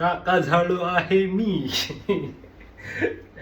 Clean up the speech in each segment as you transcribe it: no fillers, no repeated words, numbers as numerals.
काका झाड़ू आहे मी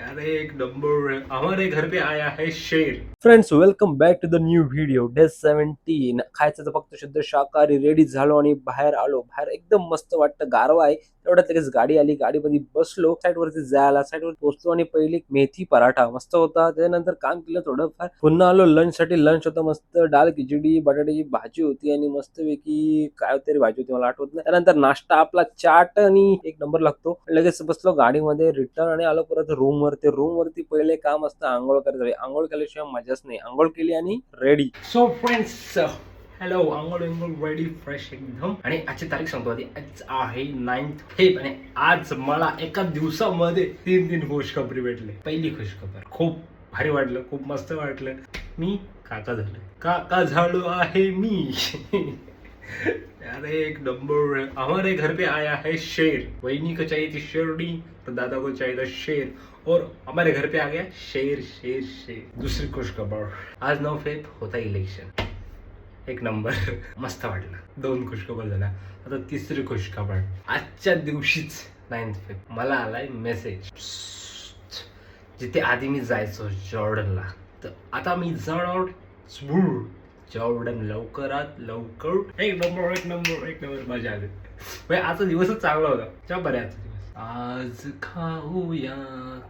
अरे एक नंबर हमारे घर पे आया है शेर. Friends welcome back to the new video. Day 17. खायचं तर फक्त शुद्ध शाकाहारी रेडी झालो आणि बाहेर आलो. बाहेर एकदम मस्त वाटतं, गारवा आहे. तेवढ्यात लगेच गाडी आली, गाडीमध्ये बसलो, साईड वरती जायला, साईड वर पोहोचलो आणि पहिले एक मेथी पराठा मस्त होता. त्यानंतर काम केलं थोडंफार, पुन्हा आलो लंच साठी. लंच होतं मस्त, डाळ खिचडी बटाट्याची भाजी होती आणि मस्त पैकी काय तरी भाजी होती मला आठवत नाही. त्यानंतर नाश्ता आपला चाट आणि एक नंबर लागतो. लगेच बसलो गाडीमध्ये रिटर्न आणि आलो परत रूम वरती. रूम वरती पहिले काम असतं आंघोळ करायचं. आंघोळ केल्याशिवाय मजाच नाही. आंघोळ केली आणि रेडी. सो फ्रेंड्स हॅलो, आंघोळ रेडी फ्रेश एकदम. आणि आजची तारीख सांगतो आधी. आज आहे 9th फेब आणि आज मला एका दिवसामध्ये 3 खुशखबरी भेटले. पहिली खुशखबर खूप भारी वाटलं, खूप मस्त वाटलं. मी काका झालो. काका झालो आहे मी अरे एक नंबर. हमारे घर पे आया है शेर. वहीनी को चाहिए थी शेरनी, तो दादा को चाहिए था शेर, और हमारे घर पे आ गया शेर शेर शेर. दूसरी खुशखबर, आज 9 फेब होता इलेक्शन. एक नंबर मस्त वाटलं. 2 खुशखबर झाल्या. आता तिसरी खुशखबर, आजच्या दिवशीच 9th फेब मला आलाय मेसेज. जिथे आधी मी जायचो जॉर्डनला, तर आता मी जाणार जॉर्डन लवकरात लवकर. एक नंबर एक नंबर एक नंबर. मजा आली. आजचा दिवसच चांगला होता. च्या बरे आजचा दिवस. आज खाऊया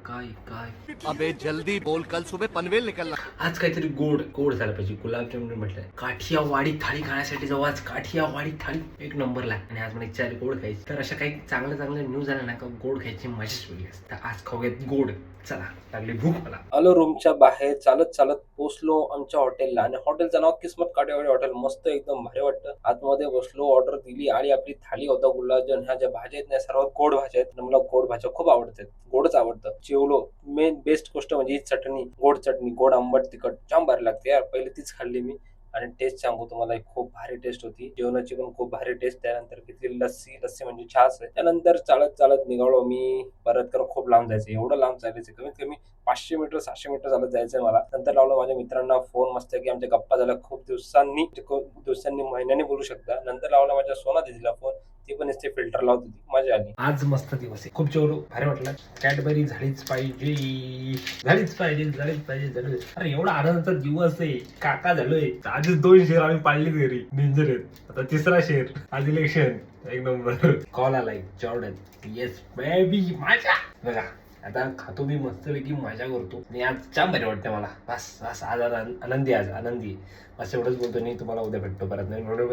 काय काय. अबे जल्दी बोल, कल सुबह पनवेल निकलना. आज काहीतरी गोड गोड झालं पाहिजे. गुलाबजामुन म्हटलंय. काठियावाडी थाळी खाण्यासाठी जाऊ आज. काठियावाडी थाळी एक नंबरला. आणि आज मला इच्छा आली गोड खायची. तर अशा काही चांगल्या न्यूज आल्या ना का गोड खायची मजाच वेगळी असते. तर आज खाऊयात गोड. चला, लागली भूक मला. आलो रूमच्या बाहेर, चालत चालत पोहोचलो आमच्या हॉटेलला. आणि हॉटेलचं नाव किस्मत काठियावाडी हॉटेल. मस्त एकदम भारी वाटतं. आतमध्ये बसलो, ऑर्डर दिली आणि आपली थाळी होता गुलाबजामुन. ह्या ज्या भाज्या आहेत ना सर्व गोड भाज्या आहेत. मला गोड भाज्या खूप आवडतात. गोडच आवडतं. जेवलो. मेन बेस्ट गोष्ट म्हणजे ही चटणी, गोड चटणी, गोड आंबट तिखट जाम भारी लागते यार. पहिले तीच खाल्ली मी आणि टेस्ट सांगू तुम्हाला, खूप भारी टेस्ट होती. जेवणाची पण खूप भारी टेस्ट. त्यानंतर घेतली लस्सी म्हणजे छास आहे. त्यानंतर चालत चालत निघालो मी. परत कर खूप लांब जायचं. एवढं लांब चालायचं, कमीत कमी 500 मीटर 600 मीटर चालत जायचंय मला. नंतर लावलं माझ्या मित्रांना फोन. मस्त की आमच्या गप्पा झाल्या खूप दिवसांनी, महिन्यांनी बोलू शकता. नंतर लावला माझ्या सोना दिदीला फोन. ती पण इसते फिल्टर लावत होती. मजा आली. आज मस्त दिवस आहे. खूप जेवढं भारी वाटलं. कॅडबरी झालीच पाहिजे, झालीच पाहिजे, झालीच पाहिजे, झाली. अरे एवढा आनंदाचा दिवस आहे. काका झालोय. आधीच 2 शेर आम्ही पाळली घरी. डेंजर आहेत. आता तिसरा शेर. आज इलेक्शन एक नंबर. कॉल आलाय जॉर्डन. Yes baby. माझा बघा आता खातो मी मस्तपैकी, मजा करतो. आणि आज जाम भारी वाटतं मला. बस बस आज आनंदी, आज आनंदी. बस एवढंच बोलतो. नाही तुम्हाला उद्या भेटतो परत. नाही म्हणून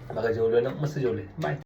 बघा जेवलोय ना, मस्त जेवलोय. बाय.